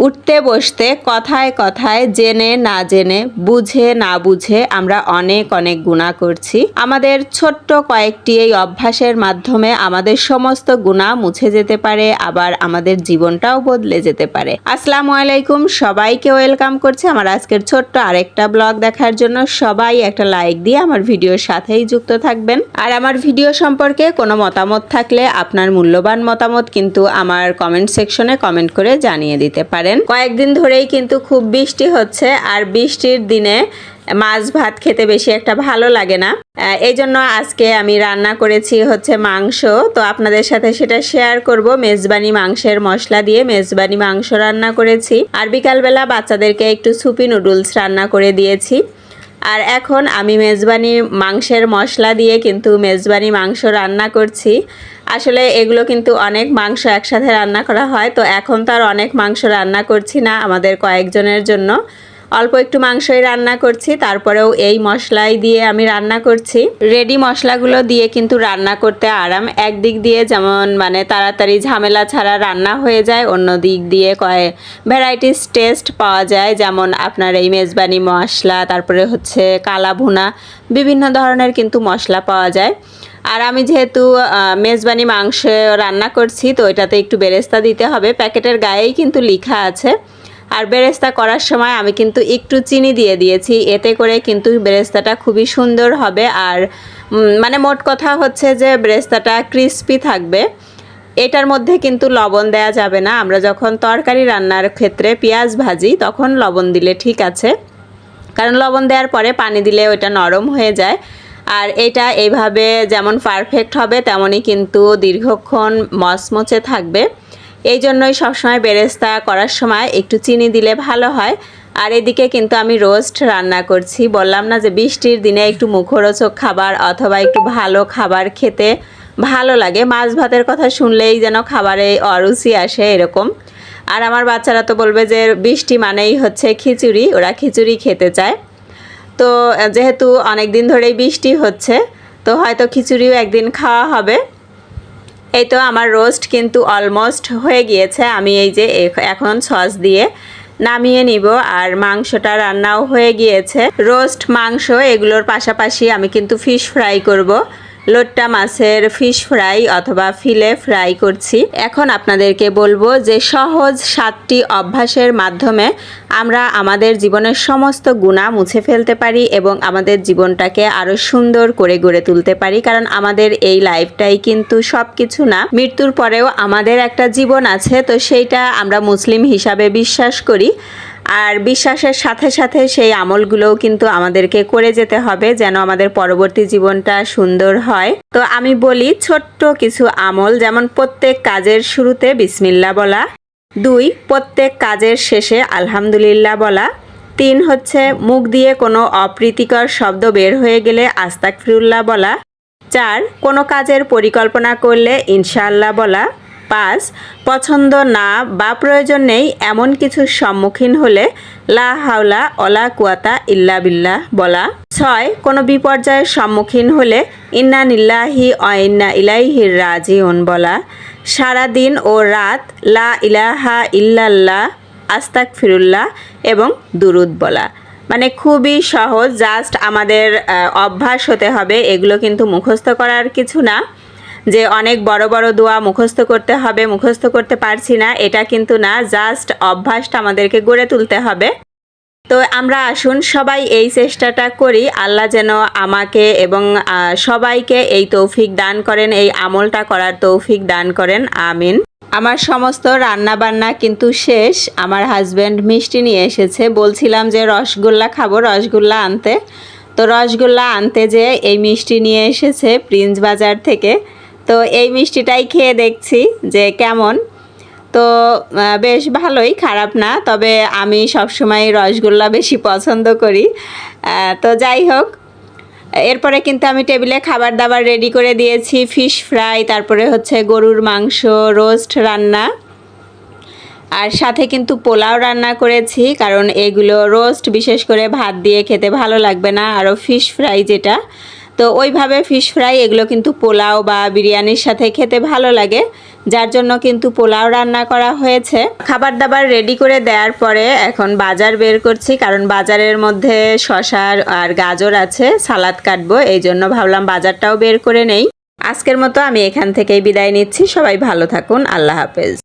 উঠতে বসতে কথায় কথায় জেনে না জেনে বুঝে না বুঝে আমরা অনেক অনেক গুনাহ করছি। আমাদের ছোট্ট কয়েকটি এই অভ্যাসের মাধ্যমে আমাদের সমস্ত গুনাহ মুছে যেতে পারে, আবার আমাদের জীবনটাও বদলে যেতে পারে। আসসালামু আলাইকুম, সবাইকে ওয়েলকাম করছি আমার আজকের ছোট্ট আরেকটা ব্লগ দেখার জন্য। সবাই একটা লাইক দিয়ে আমার ভিডিওর সাথেই যুক্ত থাকবেন। আর আমার ভিডিও সম্পর্কে কোনো মতামত থাকলে আপনার মূল্যবান মতামত কিন্তু আমার কমেন্ট সেকশনে কমেন্ট করে জানিয়ে দিতে পারেন। কয়েকদিন ধরেই কিন্তু খুব বৃষ্টি হচ্ছে, আর বৃষ্টির দিনে মাছ ভাত খেতে বেশি একটা ভালো লাগে না। এই জন্য আজকে আমি রান্না করেছি হচ্ছে মাংস। তো আপনাদের সাথে সেটা শেয়ার করব। মেজবানি মাংসের মশলা দিয়ে মেজবানি মাংস রান্না করেছি, আর বিকালবেলা বাচ্চাদেরকে একটু সুপি নুডলস রান্না করে দিয়েছি। আর এখন আমি মেজবানি মাংসের মশলা দিয়ে কিন্তু মেজবানি মাংস রান্না করছি। আসলে এগুলো কিন্তু অনেক মাংস একসাথে রান্না করা হয়, তো এখন তো আর অনেক মাংস রান্না করছি না, আমাদের কয়েকজনের জন্য অল্প একটু মাংসই রান্না করছি। তারপরেও এই মশলাই দিয়ে আমি রান্না করছি। রেডি মশলাগুলো দিয়ে কিন্তু রান্না করতে আরাম। একদিক দিয়ে যেমন মানে তাড়াতাড়ি ঝামেলা ছাড়া রান্না হয়ে যায়, অন্য দিক দিয়ে ভ্যারাইটিস টেস্ট পাওয়া যায়। যেমন আপনার এই মেজবানি মশলা, তারপরে হচ্ছে কালা ভুনা, বিভিন্ন ধরনের কিন্তু মশলা পাওয়া যায়। আর আমি যেহেতু মেজবানি মাংস রান্না করছি, তো এটাতে একটু বেরেস্তা দিতে হবে, প্যাকেটের গায়েই কিন্তু লেখা আছে। আর বেরেস্তা করার সময় আমি কিন্তু একটু চিনি দিয়ে দিয়েছি, এতে করে কিন্তু বেরেস্তাটা খুবই সুন্দর হবে। আর মানে মোট কথা হচ্ছে যে বেরেস্তাটা ক্রিস্পি থাকবে। এটার মধ্যে কিন্তু লবণ দেয়া যাবে না। আমরা যখন তরকারি রান্নার ক্ষেত্রে পেঁয়াজ ভাজি তখন লবণ দিলে ঠিক আছে, কারণ লবণ দেওয়ার পরে পানি দিলে ওটা নরম হয়ে যায়। আর এটা এইভাবে যেমন পারফেক্ট হবে তেমনই কিন্তু দীর্ঘক্ষণ মচমচে থাকবে। এই জন্যই সবসময় বেরেস্তা করার সময় একটু চিনি দিলে ভালো হয়। আর এদিকে কিন্তু আমি রোস্ট রান্না করছি। বললাম না যে বৃষ্টির দিনে একটু মুখরোচক খাবার অথবা একটু ভালো খাবার খেতে ভালো লাগে। মাছ ভাতের কথা শুনলেই যেন খাবারে অরুচি আসে এরকম। আর আমার বাচ্চারা তো বলবে যে বৃষ্টি মানেই হচ্ছে খিচুড়ি, ওরা খিচুড়ি খেতে চায়। তো যেহেতু অনেক দিন ধরেই বৃষ্টি হচ্ছে, তো হয়তো খিচুড়িও একদিন খাওয়া হবে। এই তো আমার রোস্ট কিন্তু অলমোস্ট হয়ে গিয়েছে। আমি এই যে এখন সস দিয়ে নামিয়ে নিব। আর মাংসটা রান্নাও হয়ে গিয়েছে। রোস্ট মাংস এগুলোর পাশাপাশি আমি কিন্তু ফিশ ফ্রাই করব। লোট্টা মাছের ফিশ ফ্রাই অথবা ফিলে ফ্রাই করছি। এখন আপনাদেরকে বলবো যে সহজ 7টি অভ্যাসের মাধ্যমে আমরা আমাদের জীবনের সমস্ত গুনাহ মুছে ফেলতে পারি এবং আমাদের জীবনটাকে আরো সুন্দর করে গড়ে তুলতে পারি। কারণ আমাদের এই লাইফটাই কিন্তু সব কিছু না, মৃত্যুর পরেও আমাদের একটা জীবন আছে, তো সেইটা আমরা মুসলিম হিসাবে বিশ্বাস করি। আর বিশ্বাসের সাথে সাথে সেই আমলগুলোও কিন্তু আমাদেরকে করে যেতে হবে যেন আমাদের পরবর্তী জীবনটা সুন্দর হয়। তো আমি বলি ছোট্ট কিছু আমল, যেমন প্রত্যেক কাজের শুরুতে বিসমিল্লাহ বলা, 2 প্রত্যেক কাজের শেষে আলহামদুলিল্লাহ বলা, 3 হচ্ছে মুখ দিয়ে কোনো অপ্রীতিকর শব্দ বের হয়ে গেলে আস্তাগফিরুল্লাহ বলা, 4 কোনো কাজের পরিকল্পনা করলে ইনশাআল্লাহ বলা, 5 পছন্দ না বা প্রয়োজন নেই এমন কিছুর সম্মুখীন হলে লা হাওলা ওয়ালা কুওয়াতা ইল্লা বিল্লাহ বলা, 6 কোনো বিপর্যয়ের সম্মুখীন হলে ইন্না লিল্লাহি ওয়া ইন্না ইলাইহি রাজিউন বলা, সারা দিন ও রাত লা ইলাহা ইল্লাল্লাহ, আস্তাগফিরুল্লাহ এবং দুরুদ বলা। মানে খুবই সহজ, জাস্ট আমাদের অভ্যাস হতে হবে। এগুলো কিন্তু মুখস্থ করার কিছু না যে অনেক বড় বড় দোয়া মুখস্থ করতে হবে, মুখস্থ করতে পারছি না, এটা কিন্তু না, জাস্ট অভ্যাসটা আমাদেরকে গড়ে তুলতে হবে। তো আমরা আসুন সবাই এই চেষ্টাটা করি। আল্লাহ যেন আমাকে এবং সবাইকে এই তৌফিক দান করেন, এই আমলটা করার তৌফিক দান করেন, আমিন। আমার সমস্ত রান্না বান্না কিন্তু শেষ। আমার হাজব্যান্ড মিষ্টি নিয়ে এসেছে, বলছিলাম যে রসগোল্লা খাবো, রসগোল্লা আনতে। তো রসগোল্লা আনতে যে এই মিষ্টি নিয়ে এসেছে প্রিন্স বাজার থেকে। তো এই মিষ্টিটাই খেয়ে দেখছি যে কেমন। তো বেশ ভালোই, খারাপ না, তবে আমি সবসময় রসগোল্লা বেশি পছন্দ করি। তো যাই হোক, এরপরে কিন্তু আমি টেবিলে খাবার দাবার রেডি করে দিয়েছি। ফিশ ফ্রাই, তারপরে হচ্ছে গরুর মাংস রোস্ট রান্না, আর সাথে কিন্তু পোলাও রান্না করেছি, কারণ এগুলো রোস্ট বিশেষ করে ভাত দিয়ে খেতে ভালো লাগবে না। আরও ফিশ ফ্রাই যেটা, তো ওইভাবে ফিশ ফ্রাই এগুলো কিন্তু পোলাও বা বিরিয়ানির সাথে খেতে ভালো লাগে। যার জন্য কিন্তু পোলাও রান্না করা হয়েছে। খাবার দাবার রেডি করে দেওয়ার পরে এখন বাজার বের করছি, কারণ বাজারের মধ্যে শসা আর গাজর আছে, সালাদ কাটবো, এই জন্য ভাবলাম বাজারটাও বের করে নেই। আজকের মতো আমি এখান থেকেই বিদায় নিচ্ছি। সবাই ভালো থাকুন, আল্লাহ হাফেজ।